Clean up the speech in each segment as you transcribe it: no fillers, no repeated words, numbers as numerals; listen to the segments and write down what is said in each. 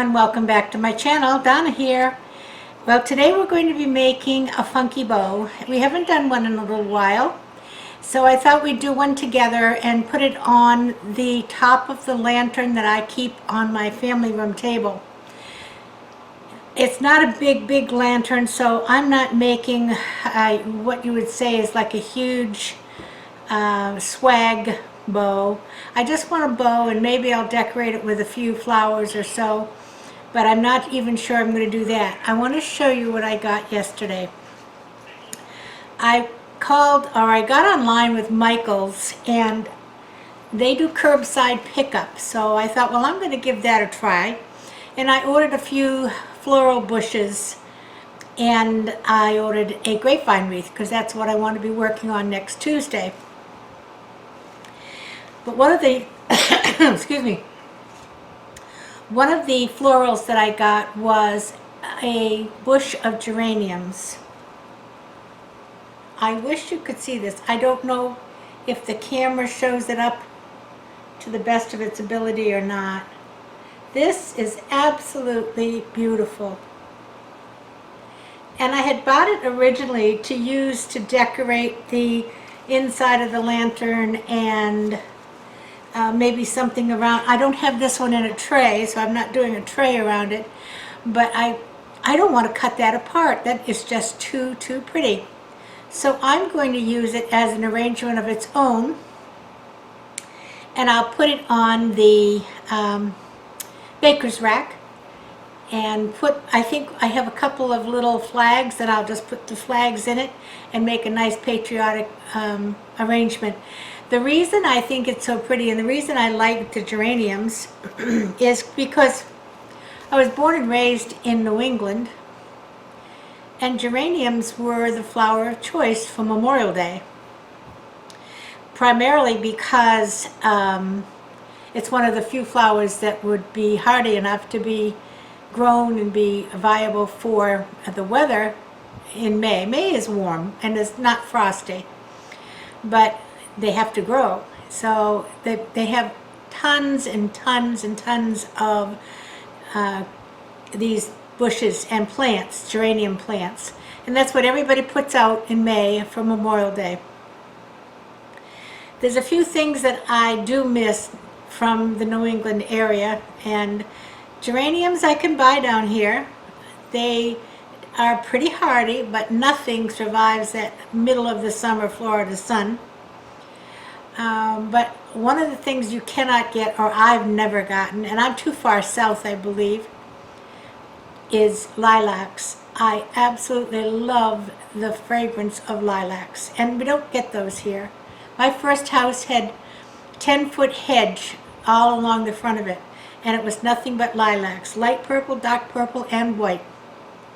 everyone, welcome back to my channel. Donna here. Well, today we're going to be making a funky bow. We haven't done one in a little while, so I thought we'd do one together and put it on the top of the lantern that I keep on my family room table. It's not a big lantern, so I'm not making what you would say is like a huge swag bow. I just want a bow, and maybe I'll decorate it with a few flowers or so, but I'm not even sure I'm going to do that. I want to show you what I got yesterday. I got online with Michael's, and they do curbside pickup, so I thought, well, I'm going to give that a try. And I ordered a few floral bushes, and I ordered a grapevine wreath because that's what I want to be working on next Tuesday. But one of the, excuse me, one of the florals that I got was a bush of geraniums. I wish you could see this. I don't know if the camera shows it up to the best of its ability or not. This is absolutely beautiful. And I had bought it originally to use to decorate the inside of the lantern and maybe something around. I don't have this one in a tray, so I'm not doing a tray around it, but I don't want to cut that apart. That is just too pretty. So I'm going to use it as an arrangement of its own, and I'll put it on the baker's rack and I think I have a couple of little flags that I'll just put the flags in it and make a nice patriotic arrangement. The reason I think it's so pretty and the reason I like the geraniums is because I was born and raised in New England, and geraniums were the flower of choice for Memorial Day. Primarily because it's one of the few flowers that would be hardy enough to be grown and be viable for the weather in May. May is warm and it's not frosty, but they have to grow. So they have tons and tons and tons of these bushes and plants, geranium plants. And that's what everybody puts out in May for Memorial Day. There's a few things that I do miss from the New England area, and geraniums I can buy down here. They are pretty hardy, but nothing survives that middle of the summer Florida sun. But one of the things you cannot get, or I've never gotten, and I'm too far south I believe, is lilacs. I absolutely love the fragrance of lilacs, and we don't get those here. My first house had 10-foot hedge all along the front of it, and it was nothing but lilacs, light purple, dark purple, and white.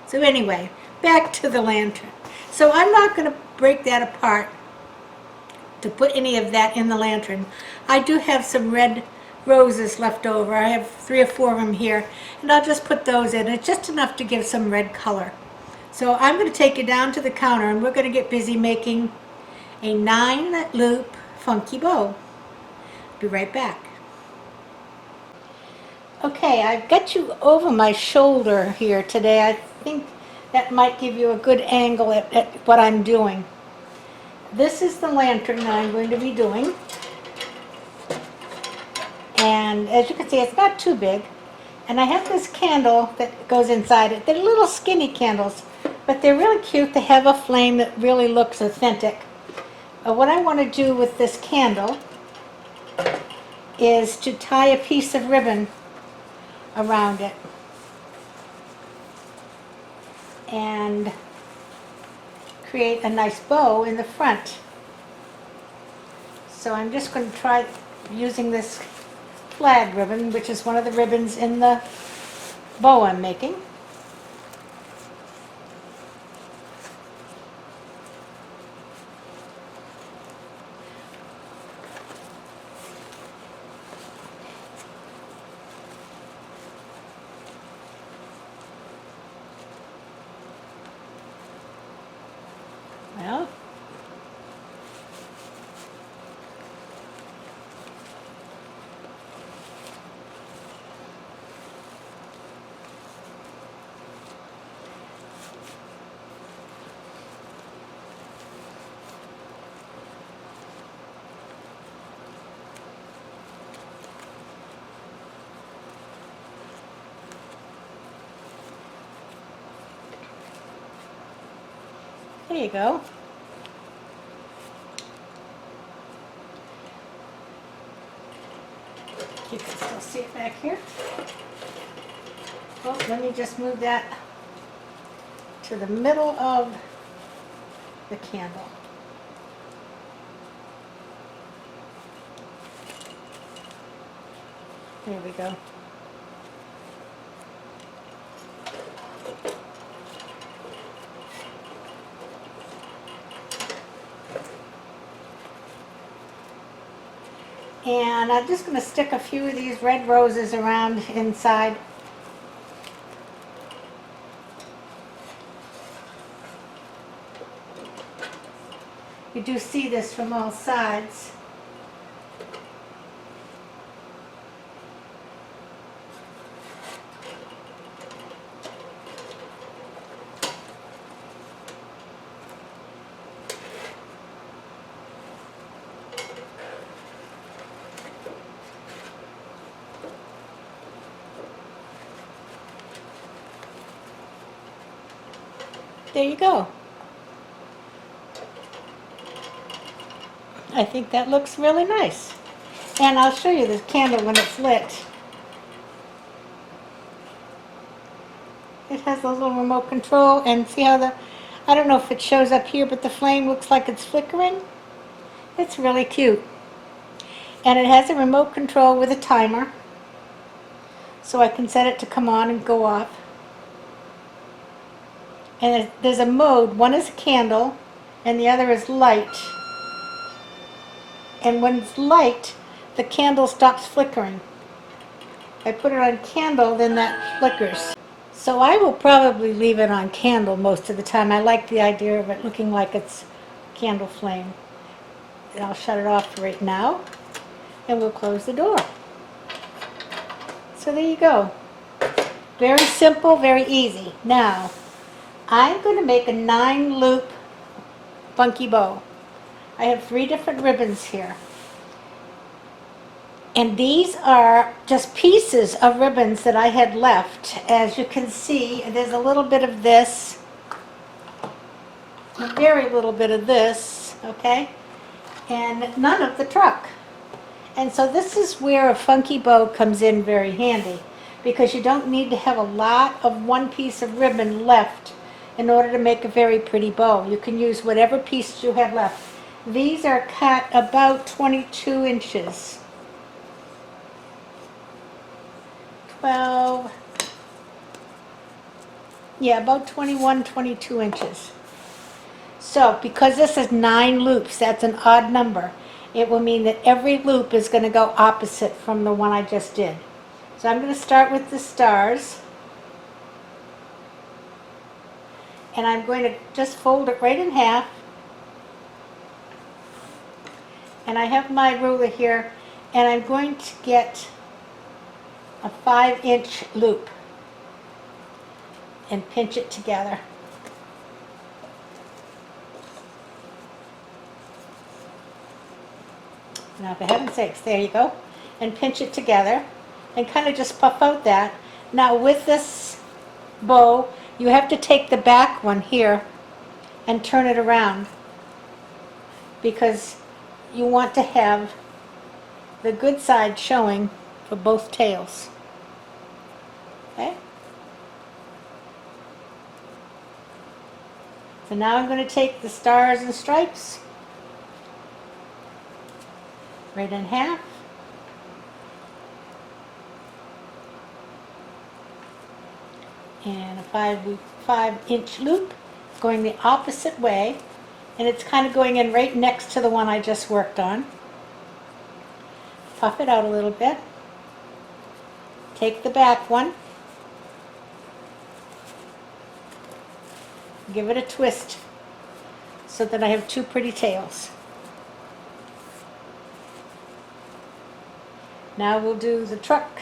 So anyway, back to the lantern. So I'm not going to break that apart to put any of that in the lantern. I do have some red roses left over. I have 3 or 4 of them here, and I'll just put those in. It's just enough to give some red color. So I'm going to take you down to the counter, and we're going to get busy making a 9-loop funky bow. Be right back. Okay, I've got you over my shoulder here today. I think that might give you a good angle at what I'm doing. This is the lantern that I'm going to be doing. And as you can see, it's not too big. And I have this candle that goes inside it. They're little skinny candles, but they're really cute. They have a flame that really looks authentic. What I want to do with this candle is to tie a piece of ribbon around it and create a nice bow in the front. So I'm just going to try using this flag ribbon, which is one of the ribbons in the bow I'm making. Well, There you go. You can still see it back here. Oh, let me just move that to the middle of the candle. There we go. And I'm just going to stick a few of these red roses around inside. You do see this from all sides. There you go. I think that looks really nice. And I'll show you the candle when it's lit. It has a little remote control, and see how I don't know if it shows up here, but the flame looks like it's flickering. It's really cute. And it has a remote control with a timer, so I can set it to come on and go off. And there's a mode. One is a candle, and the other is light. And when it's light, the candle stops flickering. If I put it on candle, then that flickers. So I will probably leave it on candle most of the time. I like the idea of it looking like it's candle flame. And I'll shut it off right now, and we'll close the door. So there you go. Very simple, very easy. Now, I'm going to make a 9-loop funky bow. I have 3 different ribbons here. And these are just pieces of ribbons that I had left. As you can see, there's a little bit of this, a very little bit of this, okay? And none of the truck. And so this is where a funky bow comes in very handy, because you don't need to have a lot of one piece of ribbon left in order to make a very pretty bow. You can use whatever piece you have left. These are cut about 22 inches. 12, yeah, about 21, 22 inches. So because this is 9 loops, that's an odd number. It will mean that every loop is going to go opposite from the one I just did. So I'm going to start with the stars. And I'm going to just fold it right in half. And I have my ruler here, and I'm going to get a 5-inch loop and pinch it together. Now, for heaven's sakes, there you go. And pinch it together and kind of just puff out that. Now, with this bow, you have to take the back one here and turn it around, because you want to have the good side showing for both tails. Okay? So now I'm going to take the stars and stripes, right in half. And a 5-inch loop going the opposite way, and it's kind of going in right next to the one I just worked on. Puff it out a little bit. Take the back one, give it a twist so that I have 2 pretty tails. Now we'll do the truck.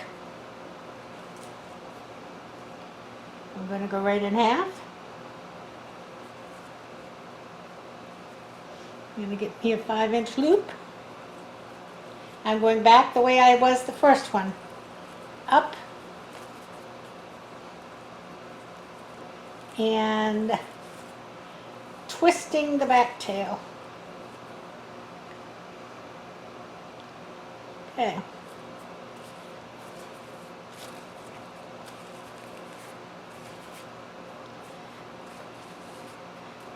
I'm going to go right in half. I'm going to get me a 5-inch loop. I'm going back the way I was the first one. Up. And twisting the back tail. Okay.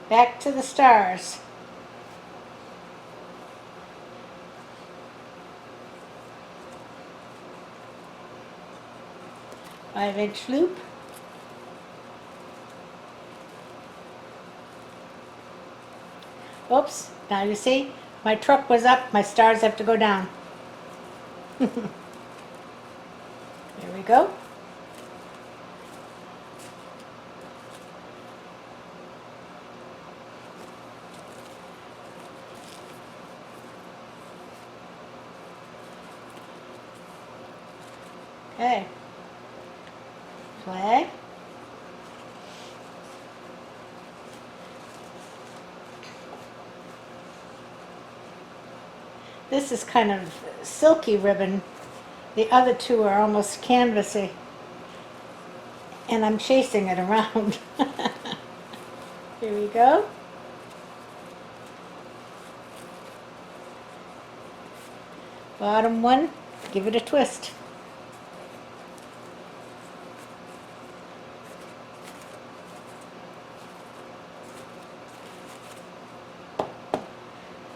Back to the stars. Five-inch loop. Oops, now you see, my truck was up, my stars have to go down. There we go. Okay. Flag. This is kind of silky ribbon. The other two are almost canvasy. And I'm chasing it around. Here we go. Bottom one, give it a twist.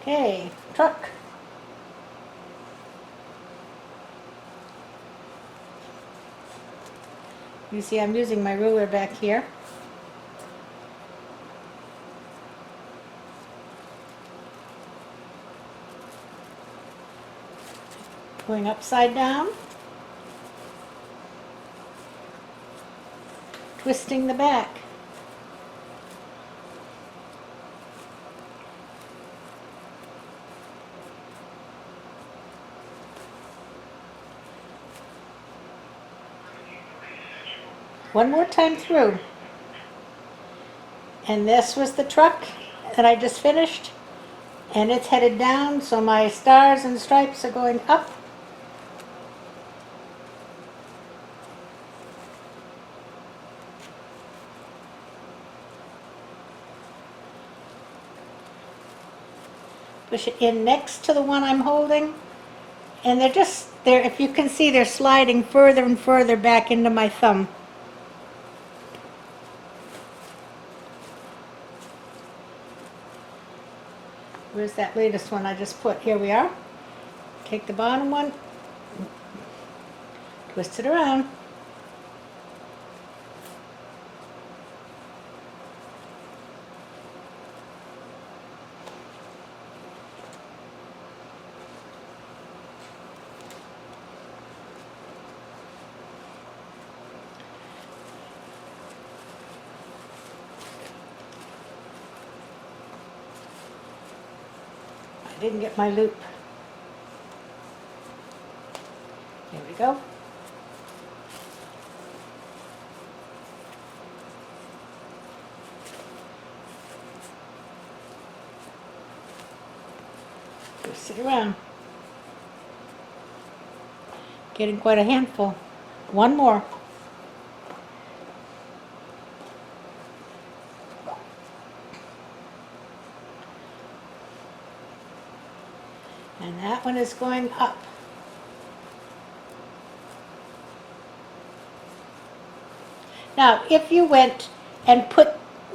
Okay, truck. You see I'm using my ruler back here. Going upside down. Twisting the back. One more time through. And this was the truck that I just finished. And it's headed down, so my stars and stripes are going up. Push it in next to the one I'm holding. And they're, if you can see, they're sliding further and further back into my thumb. Where's that latest one I just put? Here we are. Take the bottom one, twist it around. I didn't get my loop. There we go. Twist it around. Getting quite a handful. One more. And that one is going up. Now, if you went and put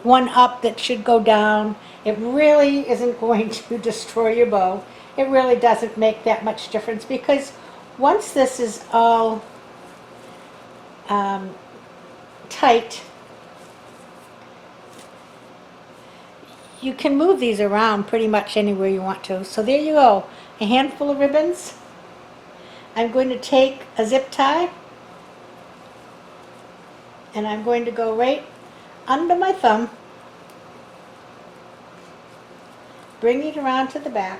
one up that should go down, it really isn't going to destroy your bow. It really doesn't make that much difference, because once this is all tight, you can move these around pretty much anywhere you want to. So there you go, a handful of ribbons. I'm going to take a zip tie and I'm going to go right under my thumb, bring it around to the back,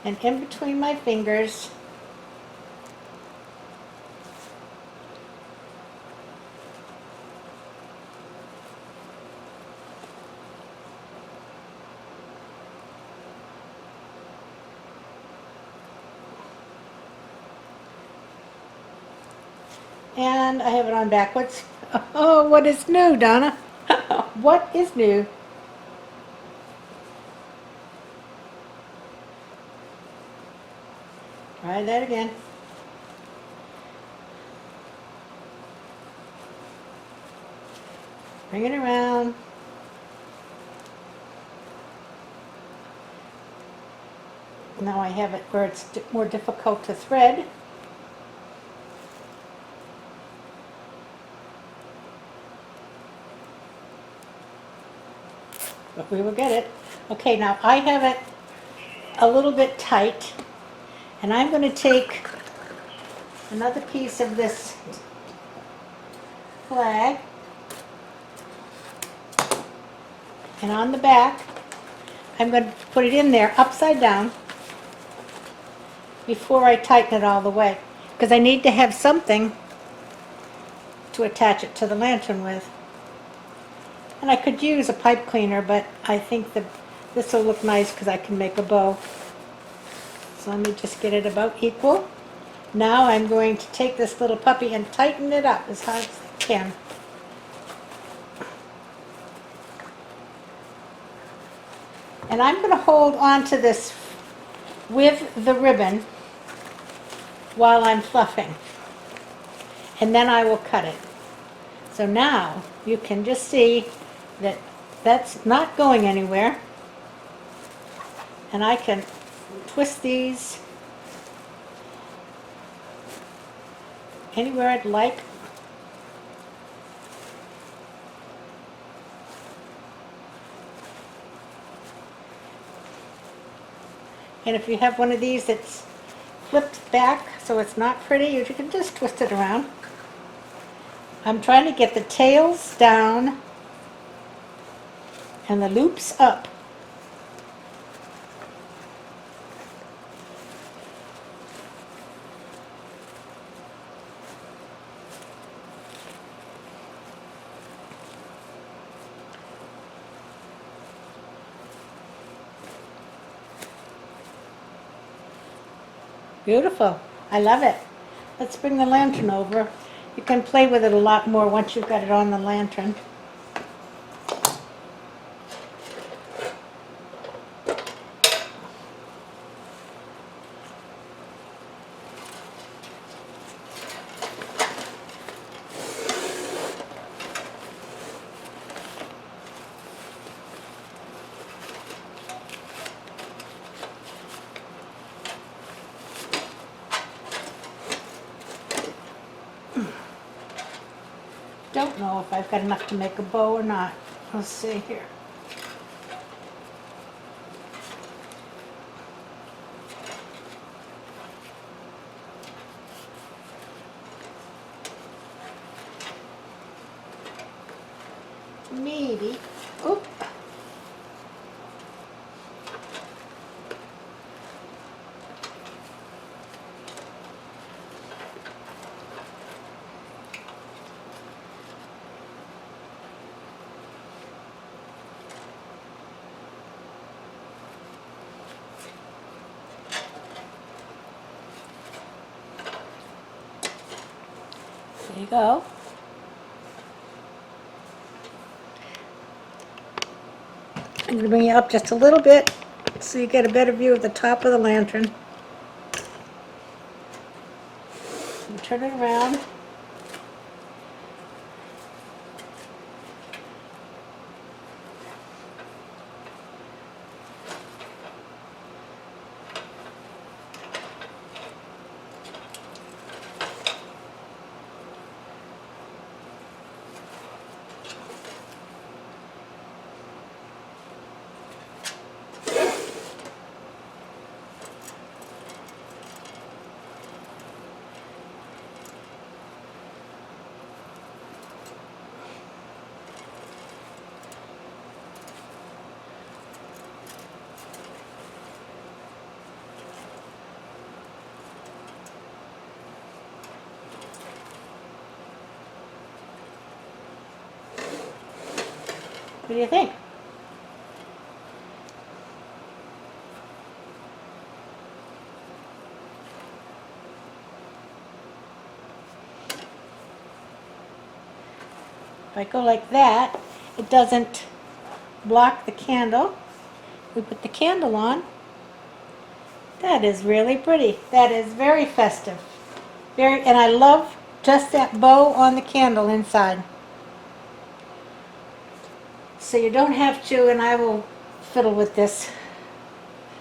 and in between my fingers, and I have it on backwards. Oh, what is new, Donna? What is new? Try that again. Bring it around. Now I have it where it's more difficult to thread. But we will get it. Okay, now I have it a little bit tight, and I'm going to take another piece of this flag, and on the back I'm going to put it in there upside down before I tighten it all the way, because I need to have something to attach it to the lantern with. And I could use a pipe cleaner, but I think that this will look nice because I can make a bow. So let me just get it about equal. Now I'm going to take this little puppy and tighten it up as hard as I can. And I'm going to hold on to this with the ribbon while I'm fluffing. And then I will cut it. So now you can just see that that's not going anywhere. And I can twist these anywhere I'd like. And if you have one of these that's flipped back so it's not pretty, you can just twist it around. I'm trying to get the tails down and the loops up. Beautiful. I love it. Let's bring the lantern over. You can play with it a lot more once you've got it on the lantern. Don't know if I've got enough to make a bow or not. Let's see here. Maybe. Oop. There you go. I'm going to bring it up just a little bit so you get a better view of the top of the lantern. And turn it around. What do you think? If I go like that, it doesn't block the candle. We put the candle on. That is really pretty. That is very festive. And I love just that bow on the candle inside. So you don't have to, and I will fiddle with this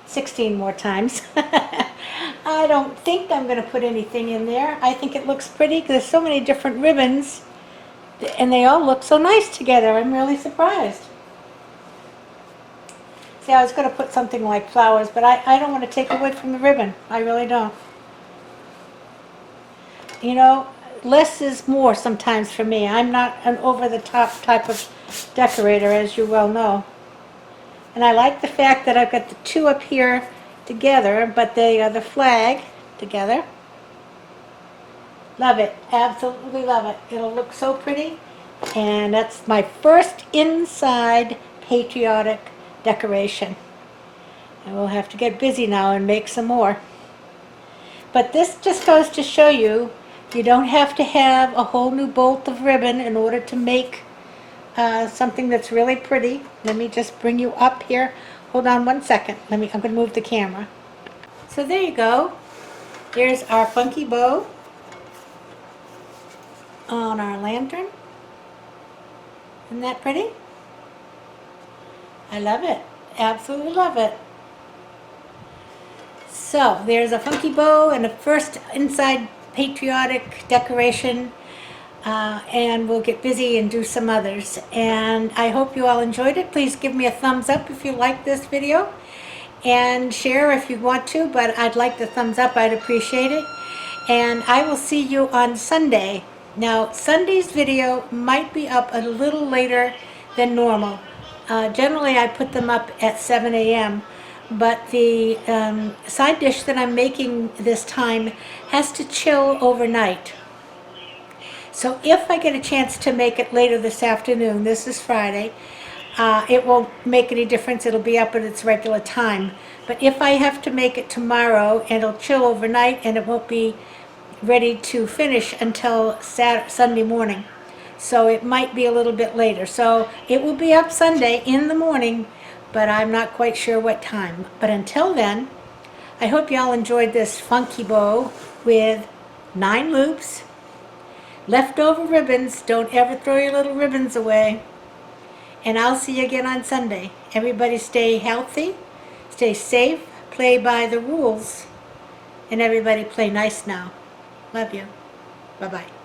16 more times. I don't think I'm going to put anything in there. I think it looks pretty because there's so many different ribbons and they all look so nice together. I'm really surprised. See, I was going to put something like flowers, but I don't want to take away from the ribbon. I really don't. You know, less is more sometimes for me. I'm not an over-the-top type of decorator, as you well know. And I like the fact that I've got the two up here together, but they are the flag together. Love it. Absolutely love it. It'll look so pretty. And that's my first inside patriotic decoration. And we'll have to get busy now and make some more. But this just goes to show you, you don't have to have a whole new bolt of ribbon in order to make something that's really pretty. Let me just bring you up here. Hold on one second. I'm going to move the camera. So there you go. There's our funky bow on our lantern. Isn't that pretty? I love it. Absolutely love it. So there's a funky bow and a first inside patriotic decoration. And we'll get busy and do some others. And I hope you all enjoyed it. Please give me a thumbs up if you like this video. And share if you want to, but I'd like the thumbs up. I'd appreciate it. And I will see you on Sunday. Now, Sunday's video might be up a little later than normal. Generally, I put them up at 7 a.m. But the side dish that I'm making this time has to chill overnight. So if I get a chance to make it later this afternoon, this is Friday, it won't make any difference. It'll be up at its regular time. But if I have to make it tomorrow, and it'll chill overnight, and it won't be ready to finish until Sunday morning. So it might be a little bit later. So it will be up Sunday in the morning, but I'm not quite sure what time. But until then, I hope y'all enjoyed this funky bow with 9 loops. Leftover ribbons. Don't ever throw your little ribbons away. And I'll see you again on Sunday. Everybody stay healthy, stay safe, play by the rules, and everybody play nice now. Love you. Bye-bye.